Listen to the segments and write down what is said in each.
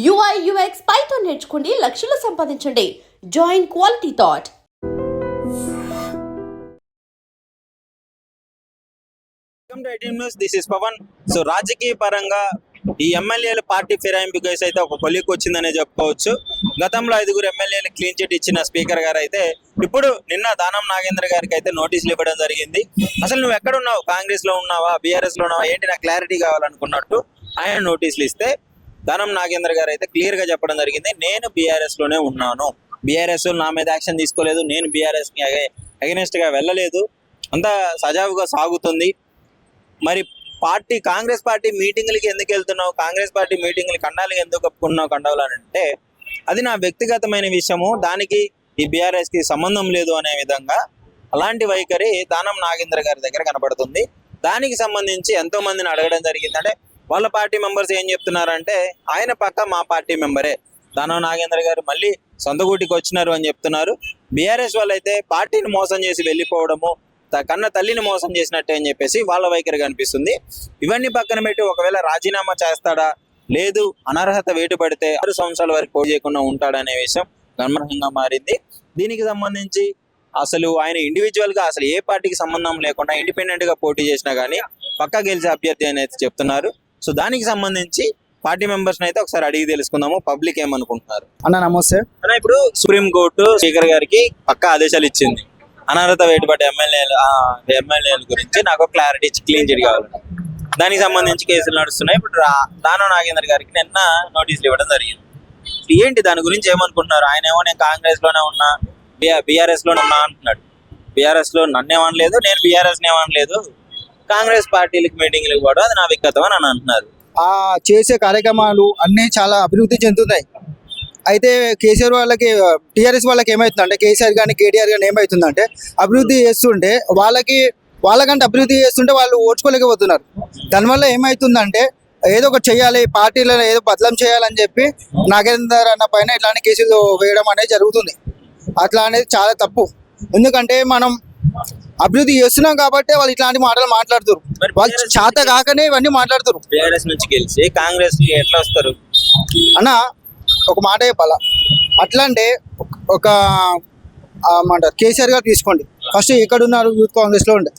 UI UX Python నేర్చుకోండి, లక్షలు సంపాదించండి. Join quality thought. Welcome to 18 news. This is Pawan. So రాజకీయ పరంగా ఈ ఎమ్మెల్యేల పార్టీ ఫిరాయింపు కేసు అయితే ఒక కొలిక్కి వచ్చిందనే చెప్పుకోవచ్చు. గతంలో 5 ఎమ్మెల్యేలు క్లీన్ చిట్ ఇచ్చిన స్పీకర్ గారు అయితే ఇప్పుడు నిన్న దానం నాగేంద్ర గారికి అయితే నోటీసులు ఇవ్వడం జరిగింది. అసలు నువ్వు ఎక్కడ ఉన్నావు, కాంగ్రెస్ లో ఉన్నావా, బీఆర్ఎస్ లో ఉన్నావా, ఏంటి నాకు క్లారిటీ కావాలనుకున్నట్టు ఆయన నోటీసులు ఇస్తే దానం నాగేంద్ర గారు అయితే క్లియర్ గా చెప్పడం జరిగింది. నేను బీఆర్ఎస్ లోనే ఉన్నాను, బీఆర్ఎస్ నా మీద యాక్షన్ తీసుకోలేదు, నేను బీఆర్ఎస్ కి అగెనిస్ట్ గా వెళ్ళలేదు, అంతా సజావుగా సాగుతుంది. మరి కాంగ్రెస్ పార్టీ మీటింగ్లకి ఎందుకు వెళ్తున్నావు, కాంగ్రెస్ పార్టీ మీటింగ్లకి కండాలకి ఎందుకు కప్పుకున్నావు కండాలు అని అంటే అది నా వ్యక్తిగతమైన విషయము, దానికి ఈ బీఆర్ఎస్ కి సంబంధం లేదు అనే విధంగా అలాంటి వైఖరి దానం నాగేంద్ర గారి దగ్గర కనబడుతుంది. దానికి సంబంధించి ఎంతో మందిని అడగడం జరిగింది. అంటే వాళ్ళ పార్టీ మెంబర్స్ ఏం చెప్తున్నారంటే ఆయన పక్క మా పార్టీ మెంబరే దానం నాగేంద్ర గారు మళ్ళీ సొంతగూటికి వచ్చినారు అని చెప్తున్నారు. బీఆర్ఎస్ వాళ్ళైతే పార్టీని మోసం చేసి వెళ్ళిపోవడము, కన్న తల్లిని మోసం చేసినట్టే అని చెప్పేసి వాళ్ళ వైఖరి కనిపిస్తుంది. ఇవన్నీ పక్కన పెట్టి ఒకవేళ రాజీనామా చేస్తాడా, లేదు అనర్హత వేటు పడితే 6 సంవత్సరాల వరకు పోటీ చేయకుండా ఉంటాడనే విషయం గమనంగా మారింది. దీనికి సంబంధించి అసలు ఆయన ఇండివిజువల్ గా అసలు ఏ పార్టీకి సంబంధం లేకుండా ఇండిపెండెంట్ గా పోటీ చేసినా కానీ పక్కా గెలిచే అభ్యర్థి అనేది చెప్తున్నారు. సో దానికి సంబంధించి పార్టీ మెంబర్స్ అయితే ఒకసారి అడిగి తెలుసుకుందాము, పబ్లిక్ ఏమనుకుంటున్నారు. అన్న నమస్తే అన్న, ఇప్పుడు సుప్రీం కోర్టు స్పీకర్ గారికి పక్కా ఆదేశాలు ఇచ్చింది. అనర్హత వేటుపడ్డ ఎమ్మెల్యేల గురించి నాకు క్లారిటీ ఇచ్చి క్లీన్ చిట్ కావాలి. దానికి సంబంధించి కేసులు నడుస్తున్నాయి. ఇప్పుడు దానం నాగేంద్ర గారికి నిన్న నోటీసులు ఇవ్వడం జరిగింది. ఏంటి దాని గురించి ఏమనుకుంటున్నారు? ఆయన ఏమో నేను కాంగ్రెస్ లోనే ఉన్నా, బీఆర్ఎస్ లోనే ఉన్నా అంటున్నాడు. బీఆర్ఎస్ లో నన్నేమనలేదు, నేను బీఆర్ఎస్ నేమనలేదు, కాంగ్రెస్ పార్టీలకు మీటింగ్లకు కూడా అది నా వ్యక్తిగతం అని అంటున్నారు. ఆ చేసే కార్యక్రమాలు అన్నీ చాలా అభివృద్ధి చెందుతున్నాయి. అయితే కేసీఆర్ వాళ్ళకి, టీఆర్ఎస్ వాళ్ళకి ఏమవుతుందంటే, కేసీఆర్ కానీ కేటీఆర్ కానీ ఏమవుతుందంటే అభివృద్ధి చేస్తుంటే వాళ్ళకంటే అభివృద్ధి చేస్తుంటే వాళ్ళు ఓడ్చుకోలేకపోతున్నారు. దానివల్ల ఏమవుతుందంటే ఏదో ఒకటి చేయాలి, పార్టీలలో ఏదో బదలం చేయాలని చెప్పి నాగేందర్ అన్న పైన ఇట్లాంటి కేసులు వేయడం అనేది జరుగుతుంది. అట్లా అనేది చాలా తప్పు. ఎందుకంటే మనం అభివృద్ధి చేస్తున్నాం కాబట్టి వాళ్ళు ఇట్లాంటి మాటలు మాట్లాడుతారు. వాళ్ళు చేత కాకనే ఇవన్నీ మాట్లాడుతారు. బీఆర్ఎస్ నుంచి గెలిచి కాంగ్రెస్ ఎట్లా వస్తారు అన్న? ఒక మాట చెప్పాలా, అట్లా అంటే ఒక ఏమంటారు, కేసీఆర్ గారు తీసుకోండి. ఫస్ట్ ఎక్కడ ఉన్నారు, యూత్ కాంగ్రెస్లో ఉండే,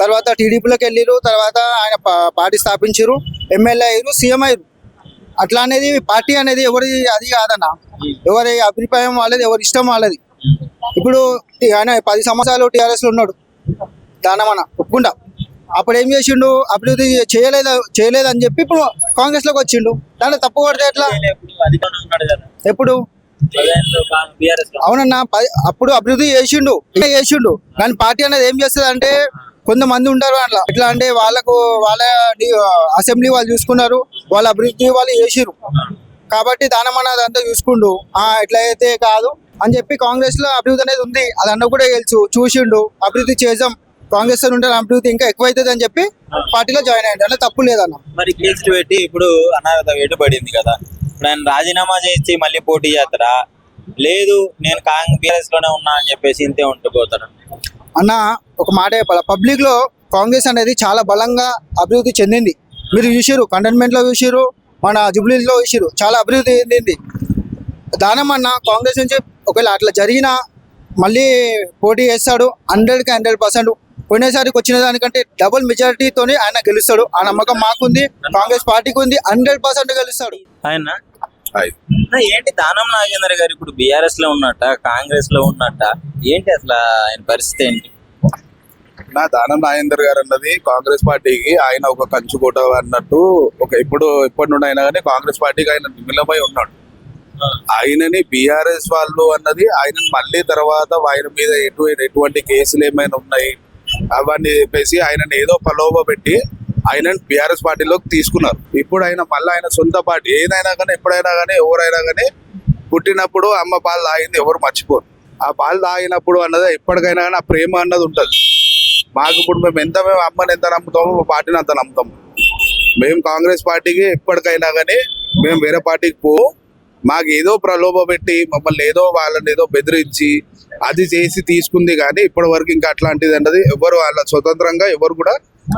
తర్వాత టీడీపీలోకి వెళ్ళిరు, తర్వాత ఆయన పార్టీ స్థాపించారు, ఎమ్మెల్యే అయ్యారు, సీఎం అయ్యారు. అట్లా అనేది పార్టీ అనేది ఎవరి అది కాదన్న, ఎవరి అభిప్రాయం వాళ్ళది, ఎవరి ఇష్టం వాళ్ళది. ఇప్పుడు ఆయన 10 సంవత్సరాలు టీఆర్ఎస్లో ఉన్నాడు దానమన్న, ఒప్పుకుంటా. అప్పుడు ఏం చేసిండు, అభివృద్ధి చేయలేదని చెప్పి ఇప్పుడు కాంగ్రెస్ లోకి వచ్చిండు. దాంట్లో తప్పు కొడితే ఎట్లా? ఎప్పుడు అవునన్నా, అప్పుడు అభివృద్ధి చేసిండు కానీ పార్టీ అనేది ఏం చేస్తుంది అంటే, కొంతమంది ఉంటారు అట్లా. ఎట్లా అంటే వాళ్ళ అసెంబ్లీ వాళ్ళు చూసుకున్నారు, వాళ్ళ అభివృద్ధి వాళ్ళు చేసిరు కాబట్టి దానమన్న అదంతా చూసుకుండు. ఎట్లా అయితే కాదు అని చెప్పి కాంగ్రెస్ లో అభివృద్ధి అనేది ఉంది, అది అన్న కూడా చూసిండు, అభివృద్ధి చేసాం, కాంగ్రెస్ ఉంటే అభివృద్ధి ఇంకా ఎక్కువైతుంది అని చెప్పి పార్టీలో జాయిన్ అయ్యింది. అంటే తప్పు లేదన్న. మరి కేసులు పెట్టి ఇప్పుడు అనర్హత వేటు పడింది కదా, ఇప్పుడు ఆయన రాజీనామా చేసి మళ్ళీ పోటీ చేస్తారా, లేదు నేను బీఆర్ఎస్ లోనే ఉన్నా అని చెప్పేసి ఇంతే ఉండిపోతాడు అన్న? ఒక మాట చెప్పాలి, పబ్లిక్ లో కాంగ్రెస్ అనేది చాలా బలంగా అభివృద్ధి చెందింది. మీరు చూసిరు, కంటోన్మెంట్ లో చూసిరు, మన జూబ్లీలో చూసిరు, చాలా అభివృద్ధి చెందింది. దానమన్న కాంగ్రెస్ నుంచి ఒకవేళ అట్లా జరిగినా మళ్ళీ పోటీ చేస్తాడు 100కి 100%. పోయినసారికి వచ్చిన దానికంటే డబుల్ మెజారిటీతోనే ఆయన గెలుస్తాడు. ఆ నమ్మకం మాకుంది, కాంగ్రెస్ పార్టీకి ఉంది, 100% గెలుస్తాడు ఆయన. ఏంటి దానం నాగేంద్ర గారు ఇప్పుడు బీఆర్ఎస్ లో ఉన్నట్ట, కాంగ్రెస్ లో ఉన్నట్ట, ఏంటి అసలు ఆయన పరిస్థితి ఏంటి? దానం నాగేందర్ గారు అన్నది కాంగ్రెస్ పార్టీకి ఆయన ఒక కంచుకోట అన్నట్టు, ఇప్పటి నుండి అయినా కానీ కాంగ్రెస్ పార్టీకి ఆయన నిమిలమై ఉన్నాడు. ఆయనని బీఆర్ఎస్ వాళ్ళు అన్నది ఆయన మళ్ళీ తర్వాత ఆయన మీద ఎటువంటి కేసులు ఏమైనా ఉన్నాయి అవన్నీ చెప్పేసి ఆయనని ఏదో ప్రలోభ పెట్టి ఆయనని బీఆర్ఎస్ పార్టీలోకి తీసుకున్నారు. ఇప్పుడు ఆయన మళ్ళీ ఆయన సొంత పార్టీ ఏదైనా కానీ ఎప్పుడైనా కానీ ఎవరైనా కానీ పుట్టినప్పుడు అమ్మ పాలు తాగింది ఎవరు మర్చిపోరు. ఆ పాలు తాగినప్పుడు అన్నది ఎప్పటికైనా కానీ ఆ ప్రేమ అన్నది ఉంటుంది. మాకు ఇప్పుడు మేము అమ్మని ఎంత నమ్ముతామో మా పార్టీని అంత నమ్ముతాము. మేము కాంగ్రెస్ పార్టీకి ఎప్పటికైనా కానీ మేము వేరే పార్టీకి మాకు ఏదో ప్రలోభ పెట్టి మమ్మల్ని ఏదో వాళ్ళని ఏదో బెదిరించి అది చేసి తీసుకుంది కానీ ఇప్పటి వరకు ఇంకా అట్లాంటిది అన్నది ఎవరు వాళ్ళ స్వతంత్రంగా ఎవరు కూడా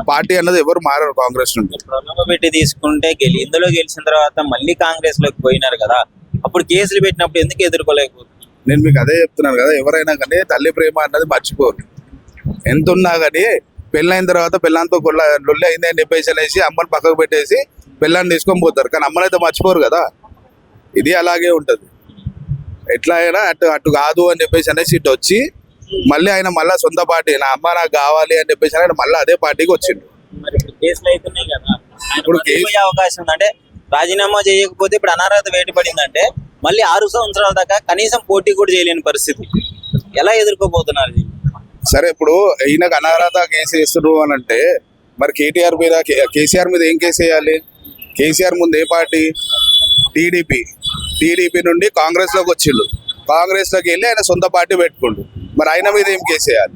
పార్టీ అన్నది ఎవరు మారారు కాంగ్రెస్ నుండి. ప్రణబ్ పెట్టి తీసుకుంటే ఇందులో గెలిచిన తర్వాత మళ్ళీ కాంగ్రెస్ లోకి పోయినారు కదా, అప్పుడు కేసులు పెట్టినప్పుడు ఎందుకు ఎదుర్కోలేకపోతున్నారు? నేను మీకు అదే చెప్తున్నాను కదా, ఎవరైనా కానీ తల్లి ప్రేమ అన్నది మర్చిపోరు. ఎంత ఉన్నా కానీ పెళ్ళైన తర్వాత పెళ్ళంతో లొల్లి అయింది అని చెప్పేసి అనేసి అమ్మని పక్కకు పెట్టేసి పెళ్ళాన్ని తీసుకొని పోతారు, కానీ అమ్మనైతే మర్చిపోరు కదా. ఇది అలాగే ఉంటుంది. ఎట్లా అయినా అటు కాదు అని చెప్పేసి అనేసి ఇటు వచ్చి మళ్ళీ ఆయన మళ్ళీ సొంత పార్టీ నా అమ్మ నాకు కావాలి అని చెప్పేసి ఆయన మళ్ళీ అదే పార్టీకి వచ్చిండు. మరి ఇప్పుడు కేసులు అవుతున్నాయి కదా, ఇప్పుడు ఇప్పుడు పోయే అవకాశం ఉందంటే రాజీనామా చేయకపోతే ఇప్పుడు అనర్హత వేటు పడిందంటే మళ్ళీ 6 సంవత్సరాల దాకా కనీసం పోటీ కూడా చేయలేని పరిస్థితి. ఎలా ఎదుర్కోబోతున్నారు ఇది? సరే, ఇప్పుడు ఈయనకు అనర్హత కేసు వేస్తున్నారు అని అంటే మరి కేటీఆర్ మీద కేసీఆర్ మీద ఏం కేసు వేయాలి? కేసీఆర్ ముందు ఏ పార్టీ? టీడీపీ నుండి కాంగ్రెస్ లోకి వచ్చిండు. కాంగ్రెస్ లోకి వెళ్ళి ఆయన సొంత పార్టీ పెట్టుకుండు. మరి ఆయన మీద ఏం కేసు వేయాలి?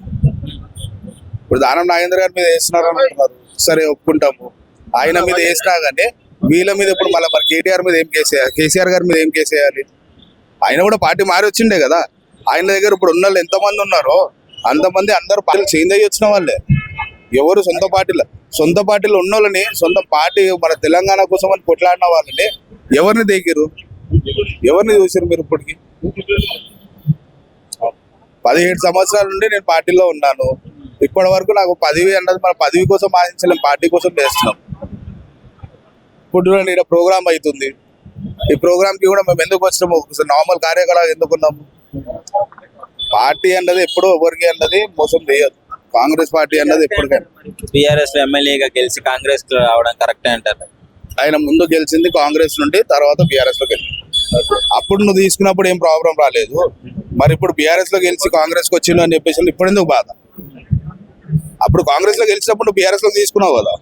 ఇప్పుడు దానం నాగేంద్ర గారి మీద వేస్తున్నారు అంటున్నారు, సరే ఒప్పుకుంటాము. ఆయన మీద వేసినా కానీ వీళ్ళ మీద ఇప్పుడు మళ్ళీ మరి కేటీఆర్ మీద ఏం కేసు వేయాలి? కేసీఆర్ గారి మీద ఏం కేసు వేయాలి? ఆయన కూడా పార్టీ మారి వచ్చిండే కదా. ఆయన దగ్గర ఇప్పుడు ఉన్న వాళ్ళు ఎంతమంది ఉన్నారో అంతమంది అందరూ పార్టీలు చేంజ్ అయ్యి వచ్చిన వాళ్ళే. ఎవరు సొంత పార్టీలో ఉన్న వాళ్ళని, సొంత పార్టీ మన తెలంగాణ కోసం అని కొట్లాడిన వాళ్ళని ఎవరిని దేకిరు? ఎవరిని చూసారు మీరు? ఇప్పటికి 17 సంవత్సరాల నుండి నేను పార్టీలో ఉన్నాను. ఇప్పటి వరకు నాకు పదవి అన్నది మన పదవి కోసం ఆశించలేం, పార్టీ కోసం చేస్తున్నాం. ఇప్పుడు ఇక్కడ ప్రోగ్రామ్ అవుతుంది, ఈ ప్రోగ్రామ్ కి కూడా మేము ఎందుకు వచ్చినాము? నార్మల్ కార్యకలాపాలు ఎందుకున్నాము? పార్టీ అన్నది ఎప్పుడు ఎవరికి అన్నది మోసం చేయదు. కాంగ్రెస్ పార్టీ అన్నది ఎప్పటికైనా. బీఆర్ఎస్ లో ఎమ్మెల్యేగా గెలిచి కాంగ్రెస్ లో రావడం కరెక్టే అంటారు? ఆయన ముందు గెలిచింది కాంగ్రెస్ నుండి, తర్వాత బీఆర్ఎస్ లో గెలిచింది. అప్పుడు నువ్వు తీసుకున్నప్పుడు ఏం ప్రాబ్లం రాలేదు. మరి ఇప్పుడు బీఆర్ఎస్ లో గెలిచి కాంగ్రెస్ కి వచ్చిండు అని చెప్పేసి ఇప్పుడు ఎందుకు బాధ? అప్పుడు కాంగ్రెస్ లో గెలిచినప్పుడు నువ్వు బీఆర్ఎస్ లో తీసుకున్నావు కదా.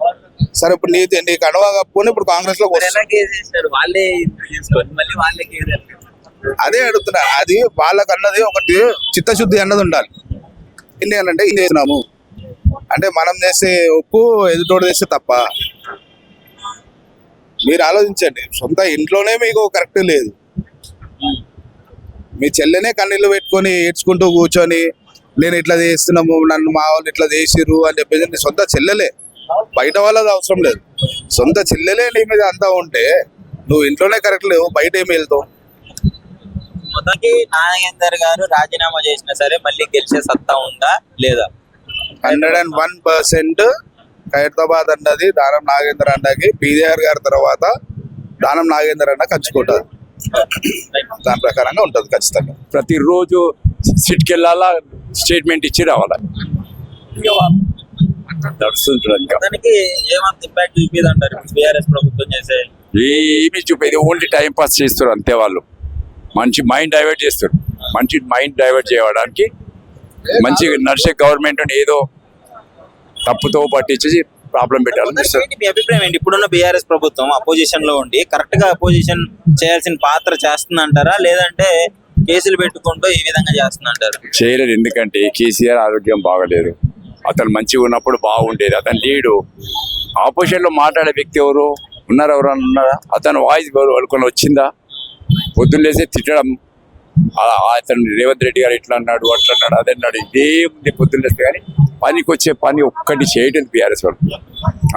సరే, ఇప్పుడు నీకు అండవా కప్పుకొని ఇప్పుడు కాంగ్రెస్ లో అదే అడుగుతున్నా. అది వాళ్ళకి అన్నది ఒకటి చిత్తశుద్ధి అన్నది ఉండాలి. ఏంటి అంటే ఇది చేసినాము అంటే మనం చేసే ఒప్పు ఎదుటోడు చేస్తే తప్ప. మీరు ఆలోచించండి, సొంత ఇంట్లోనే మీకు కరెక్ట్ లేదు. మీ చెల్లెనే కన్నీళ్ళు పెట్టుకొని ఏడ్చుకుంటూ కూర్చొని నేను ఇట్లా చేస్తున్నాము, నన్ను మా వాళ్ళు ఇట్లా చేసిర్రు అని చెప్పేసి నీ సొంత చెల్లెలే, బయట వాళ్ళది అవసరం లేదు. సొంత చెల్లెలే నీ మీద అంతా ఉంటే నువ్వు ఇంట్లోనే కరెక్ట్ లేవు, బయట ఏమి వెళ్తావు? మొదటి నాగేందర్ గారు రాజీనామా చేసినా సరే మళ్ళీ గెలిచే సత్తా ఉందా లేదా? 101% ఖైరతాబాద్ అన్నది దానం నాగేందర్ అన్నకి పీజీఆర్ గారి తర్వాత దానం నాగేందర్ అన్న కంచుకుంటారు. దాని ప్రకారంగా ఉంటుంది ఖచ్చితంగా. ప్రతిరోజు సిట్కి వెళ్ళాలా, స్టేట్మెంట్ ఇచ్చి రావాలా. దానికి ఏమంత ఇంపాక్ట్ చూపిది అంటారు బీఆర్ఎస్ ప్రభుత్వం చేసే? ఏమి చూపేది, ఓన్లీ టైం పాస్ చేస్తారు అంతే. వాళ్ళు మంచి మైండ్ డైవర్ట్ చేస్తారు. మంచి మైండ్ డైవర్ట్ చేయడానికి మంచి నడిచే గవర్నమెంట్ ఏదో తప్పుతో పట్టించేసి ప్రాబ్లం పెట్టాలని చూస్తారు. మీ అభిప్రాయం ఏంటి? ఇప్పుడున్న బీఆర్ఎస్ ప్రభుత్వం అపోజిషన్ లో ఉండి కరెక్ట్ గా అపోజిషన్ చేయాల్సిన పాత్ర చేస్తుందంటారా, లేదంటే కేసులు పెట్టుకుంటూ ఈ విధంగా చేస్తుందంటారు? చేయలేదు, ఎందుకంటే కేసీఆర్ ఆరోగ్యం బాగలేదు. అతను మంచిగా ఉన్నప్పుడు బాగుండేది. అతను లేడు. ఆపోజిషన్ లో మాట్లాడే వ్యక్తి ఎవరు ఉన్నారు? ఎవరన్నా ఉన్నారా? అతను వాయిస్ వాళ్ళకొని వచ్చిందా? పొద్దున్న లేసే తిట్టడం, అతను రేవంత్ రెడ్డి గారు ఇట్లా అన్నాడు, అట్లా అన్నాడు, అది అన్నాడు, ఇదే ఉంది పొద్దున్న లేస్తే. కానీ పనికి వచ్చే పని ఒక్కటి చేయటం బీఆర్ఎస్ వాళ్ళు.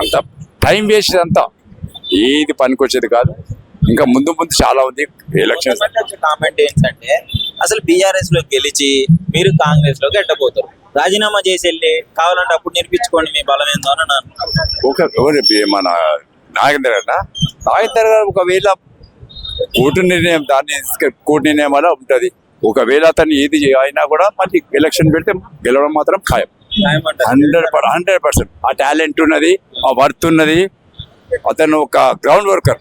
అంతా టైం వేస్ట్, అంతా ఏది పనికి వచ్చేది కాదు. ఇంకా ముందు చాలా ఉంది ఎలక్షన్. కామెంట్ ఏంటంటే అసలు బీఆర్ఎస్ లో గెలిచి మీరు కాంగ్రెస్ లోకి ఎట్టబోతారు, రాజీనామా చేసి వెళ్ళి కావాలంటే అప్పుడు నేర్పించుకోండి మీ బలం ఏందో అని అన్నారు. మన నాగేందర్ గారు ఒకవేళ కోర్టు నిర్ణయం, కోర్టు నిర్ణయం వల్ల ఉంటుంది. ఒకవేళ అతను ఏది అయినా కూడా మళ్ళీ ఎలక్షన్ పెడితే గెలవడం మాత్రం ఖాయం. 100%. ఆ టాలెంట్ ఉన్నది, ఆ వర్త్ ఉన్నది. అతను ఒక గ్రౌండ్ వర్కర్.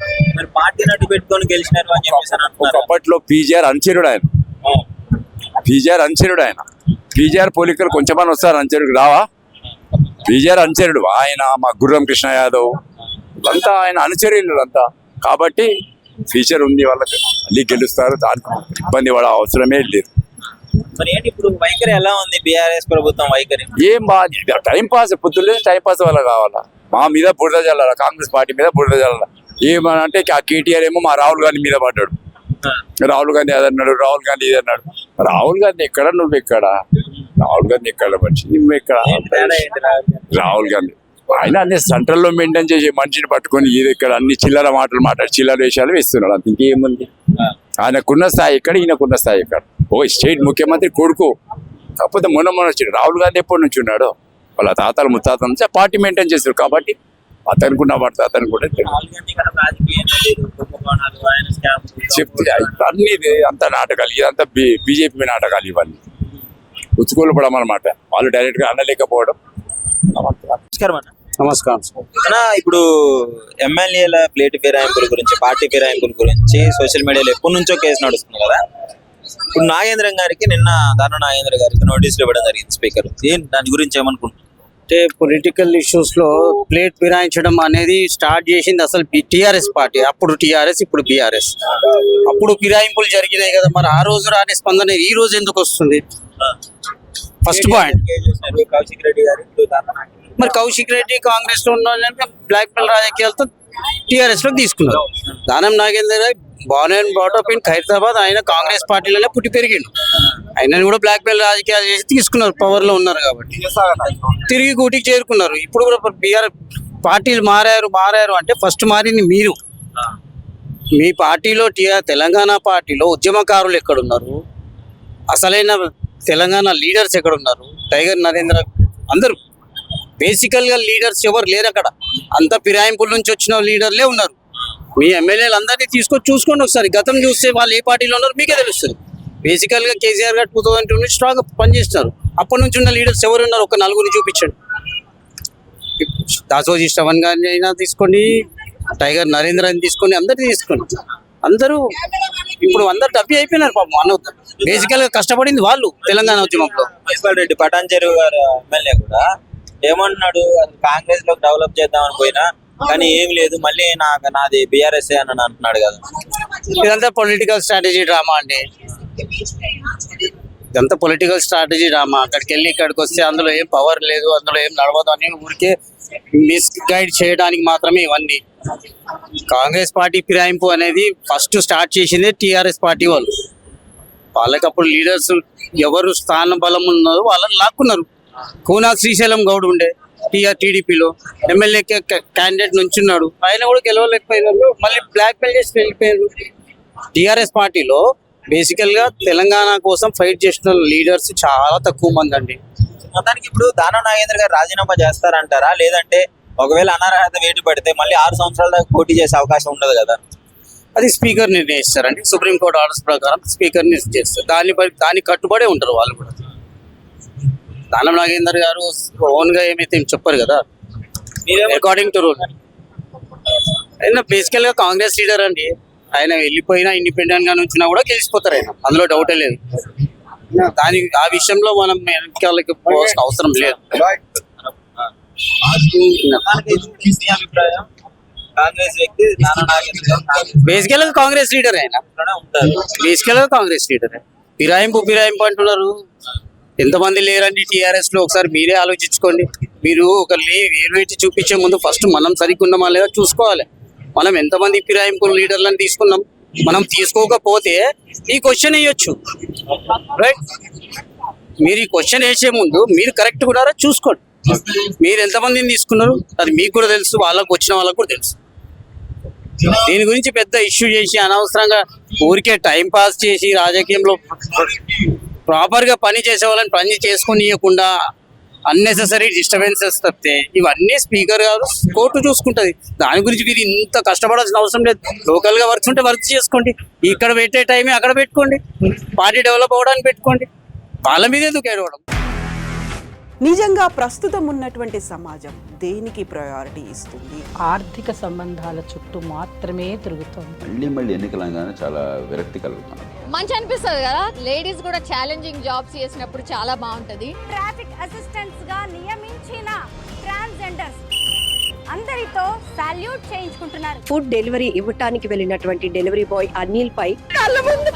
పార్టీ నటు పెట్టుకొని గెలిచినారు అని చెప్పేసి ఒకప్పట్లో పీజీఆర్ అనుచరుడు ఆయన. పీజీఆర్ పోలికలు కొంచెమని వస్తారు, అనుచరుడు రావా? పీజీఆర్ అనుచరుడు ఆయన. మా గుర్రం కృష్ణ యాదవ్ అంతా ఆయన అనుచరులు అంతా. కాబట్టి ఫ్యూచర్ ఉంది వాళ్ళకి, మళ్ళీ గెలుస్తారు. దానికి ఇబ్బంది పడే అవసరమే లేదు. మరి ఏంటి ఇప్పుడు వైఖరి ఎలా ఉంది బీఆర్ఎస్ ప్రభుత్వం వైఖరి? ఏం బాగా టైం పాస్, పొద్దున్నే టైం పాస్ వల్ల కావాలా? మా మీద బురద జల్లాల, కాంగ్రెస్ పార్టీ మీద బురద జల్లాల. ఏమనంటే ఆ కేటీఆర్ ఏమో మా రాహుల్ గాంధీ మీద పడ్డాడు. రాహుల్ గాంధీ అదన్నాడు, రాహుల్ గాంధీ ఇది అన్నాడు. రాహుల్ గాంధీ ఎక్కడ, నువ్వు ఎక్కడ? రాహుల్ గాంధీ ఎక్కడ మనిషి, నువ్వు ఎక్కడ? రాహుల్ గాంధీ ఆయన అన్ని సెంట్రల్లో మెయింటైన్ చేసే మనిషిని పట్టుకొని ఇది ఇక్కడ అన్ని చిల్లర మాటలు మాట్లాడి చిల్లర వేషాలు వేస్తున్నాడు. అంత ఇంకేముంది? ఆయనకున్న స్థాయి ఇక్కడ, ఈయనకున్న స్థాయి ఇక్కడ. ఓ స్టేట్ ముఖ్యమంత్రి కొడుకు. కాకపోతే మొన్న వచ్చాడు. రాహుల్ గాంధీ ఎప్పటి నుంచి ఉన్నాడు? వాళ్ళ తాతలు ముత్తాతల నుంచి పార్టీ మెయింటైన్ చేస్తారు కాబట్టి అతనుకున్న వాడు అతను కూడా చెప్తే అన్ని అంత నాటకాలు, ఇదంతా బీజేపీ నాటకాలు ఇవన్నీ ఉచ్చుకోలు పడమన్నమాట. వాళ్ళు డైరెక్ట్ గా అనలేకపోవడం. నమస్కారం అన్న. నమస్కారం. అన్న, ఇప్పుడు ఎమ్మెల్యేల ప్లేట్ ఫిరాయింపుల గురించి, పార్టీ ఫిరాయింపుల గురించి సోషల్ మీడియాలో ఎప్పటి నుంచో కేసు నడుస్తుంది కదా. ఇప్పుడు నాగేంద్రం గారికి నిన్న దాన నాగేంద్ర గారికి నోటీసులు ఇవ్వడం జరిగింది స్పీకర్. దాని గురించి ఏమనుకుంటున్నారు? అంటే పొలిటికల్ ఇష్యూస్ లో ప్లేట్ ఫిరాయించడం అనేది స్టార్ట్ చేసింది అసలు టిఆర్ఎస్ పార్టీ. అప్పుడు టిఆర్ఎస్, ఇప్పుడు బిఆర్ఎస్. అప్పుడు ఫిరాయింపులు జరిగినాయి కదా, మరి ఆ రోజు రాని స్పందన ఈ రోజు ఎందుకు వస్తుంది? First point. కౌశిక్ రెడ్డి గారు ఇప్పుడు దాన నాగేంద్ర మరి కౌశిక్ రెడ్డి కాంగ్రెస్ లో ఉన్న బ్లాక్ మెయిల్ రాజకీయాలతో టిఆర్ఎస్ లో తీసుకున్నారు. Danam Nagender born and brought up in Khairatabad. ఆయన కాంగ్రెస్ పార్టీలోనే పుట్టి పెరిగిండు. ఆయన కూడా బ్లాక్ మెయిల్ రాజకీయాలు చేసి తీసుకున్నారు, పవర్ లో ఉన్నారు కాబట్టి తిరిగి కూటికి చేరుకున్నారు. ఇప్పుడు కూడా బీఆర్ పార్టీలు మారారు అంటే ఫస్ట్ మారింది మీరు. మీ పార్టీలో తెలంగాణ పార్టీలో ఉద్యమకారులు ఎక్కడున్నారు? అసలైన తెలంగాణ లీడర్స్ ఎక్కడున్నారు? టైగర్ నరేంద్ర అందరూ బేసికల్ గా లీడర్స్ ఎవరు లేరు అక్కడ. అంత ఫిరాయింపుల నుంచి వచ్చిన లీడర్లే ఉన్నారు. మీ ఎమ్మెల్యేలు అందరినీ తీసుకొచ్చి చూసుకోండి ఒకసారి. గతం చూస్తే వాళ్ళు ఏ పార్టీలో ఉన్నారు మీకే తెలుస్తుంది. బేసికల్ గా కేసీఆర్ గారు 2002 నుంచి స్ట్రాంగ్ పనిచేస్తున్నారు. అప్పటి నుంచి ఉన్న లీడర్స్ ఎవరు ఉన్నారు? ఒక నలుగురిని చూపించండి. దాసోజీ శ్రవణ్ గారిని అయినా తీసుకోండి, టైగర్ నరేంద్ర అని తీసుకోండి, అందరినీ తీసుకోండి. అందరూ ఇప్పుడు అందరు డబ్బి అయిపోయినారు పాపం. అన్న బేసికల్ గా కష్టపడింది వాళ్ళు తెలంగాణ ఉద్యమంలో. మహేశ్వర్ రెడ్డి పటాన్ చెరువు గారు ఎమ్మెల్యే కూడా ఏమన్నాడు, కాంగ్రెస్ లో డెవలప్ చేద్దామని పోయినా కానీ ఏం లేదు, మళ్ళీ నాది బీఆర్ఎస్ అని అంటున్నాడు కదా. ఇదంతా పొలిటికల్ స్ట్రాటజీ డ్రామా అండి. ఇదంతా పొలిటికల్ స్ట్రాటజీ డ్రామా. అక్కడికి వెళ్ళి ఇక్కడికి వస్తే అందులో ఏం పవర్ లేదు, అందులో ఏం నడవదు అని ఊరికే మిస్గైడ్ చేయడానికి మాత్రమే ఇవన్నీ. కాంగ్రెస్ పార్టీ ఫిరాయింపు అనేది ఫస్ట్ స్టార్ట్ చేసిందే టిఆర్ఎస్ పార్టీ వాళ్ళు. వాళ్ళకి అప్పుడు లీడర్స్ ఎవరు స్థాన బలం ఉన్నారో వాళ్ళని లాక్కున్నారు. కూనా శ్రీశైలం గౌడ్ ఉండే టీడీపీలో ఎమ్మెల్యే క్యాండిడేట్ నుంచున్నాడు, ఆయన కూడా గెలవలేకపోయినారు. మళ్ళీ బ్లాక్ మెయిల్ చేసి వెళ్ళిపోయారు. టిఆర్ఎస్ పార్టీలో బేసికల్ గా తెలంగాణ కోసం ఫైట్ చేసిన లీడర్స్ చాలా తక్కువ మంది అండి. మొత్తానికి ఇప్పుడు దాన నాగేంద్ర గారు రాజీనామా చేస్తారంటారా, లేదంటే ఒకవేళ అనర్హత వేటు పడితే మళ్ళీ 6 సంవత్సరాల దాకా పోటీ చేసే అవకాశం ఉండదు కదా? అది స్పీకర్ నిర్ణయిస్తారండి. సుప్రీంకోర్టు ఆర్డర్స్ ప్రకారం స్పీకర్ నిర్ణయిస్తారు. దానికి కట్టుబడే ఉంటారు వాళ్ళు కూడా. దానం నాగేందర్ గారు ఓన్ గా ఏమైతే చెప్పారు కదా, అకార్డింగ్ టు రూల్. ఆయన బేసికల్ గా కాంగ్రెస్ లీడర్ అండి. ఆయన వెళ్ళిపోయినా ఇండిపెండెంట్ గా నుంచినా కూడా గెలిచిపోతారు ఆయన, అందులో డౌటే లేదు. ఆ విషయంలో మనం వెనకాలకి పోవాల్సిన అవసరం లేదు. కాంగ్రెస్ వ్యక్తి దాన నాగేంద్ర గారు బేసికల్ గా కాంగ్రెస్ లీడర్ ఆయన. బేసికల్ గా కాంగ్రెస్ లీడర్. ఫిరాయింపు అంటున్నారు. ఎంతమంది లేరండి టీఆర్ఎస్ లో? ఒకసారి మీరే ఆలోచించుకోండి. మీరు ఒక ఏరువేటి చూపించే ముందు ఫస్ట్ మనం సరిగ్గా ఉన్నామా లేదా చూసుకోవాలి. మనం ఎంతమంది ఫిరాయింపు లీడర్లను తీసుకున్నాం? మనం తీసుకోకపోతే ఈ క్వశ్చన్ వేయొచ్చు, రైట్? మీరు ఈ క్వశ్చన్ వేసే ముందు మీరు కరెక్ట్ ఉన్నారా చూసుకోండి. మీరు ఎంతమందిని తీసుకున్నారు అది మీకు కూడా తెలుసు, వాళ్ళకు వచ్చిన వాళ్ళకు కూడా తెలుసు. దీని గురించి పెద్ద ఇష్యూ చేసి అనవసరంగా ఊరికే టైం పాస్ చేసి రాజకీయంలో ప్రాపర్ గా పని చేసే వాళ్ళని పని చేసుకోనియకుండా అన్నెసెసరీ డిస్టర్బెన్సెస్ తప్పితే ఇవన్నీ స్పీకర్ గారు కోర్టు చూసుకుంటది. దాని గురించి మీరు ఇంత కష్టపడాల్సిన అవసరం లేదు. లోకల్ గా వర్క్స్ ఉంటే వర్క్ చేసుకోండి. ఇక్కడ పెట్టే టైమే అక్కడ పెట్టుకోండి. పార్టీ డెవలప్ అవ్వడానికి పెట్టుకోండి. వాళ్ళ మీద ఎందుకు ఏడవడం? నిజంగా ప్రస్తుతం ఉన్నటువంటి సమాజం దేనికి ప్రయారిటీ ఇస్తుంది? ఆర్థిక సంబంధాల చుట్టూ మాత్రమే తిరుగుతోంది. మళ్ళీ ఎన్నికలంగానే చాలా విరక్తి కలుగుతున్నాం. మంచి అనిపిస్తుంది కదా, లేడీస్ కూడా ఛాలెంజింగ్ జాబ్స్ చేసినప్పుడు చాలా బాగుంటది. ట్రాఫిక్ అసిస్టెంట్స్ గా నియమించిన ట్రాన్స్జెండర్స్ అందరితో సాల్యూట్ చేయించుకుంటున్నారు. ఫుడ్ డెలివరీ ఇవ్వటానికి వెళ్ళినటువంటి డెలివరీ బాయ్ అనిల్ పై కళ్ళ ముందు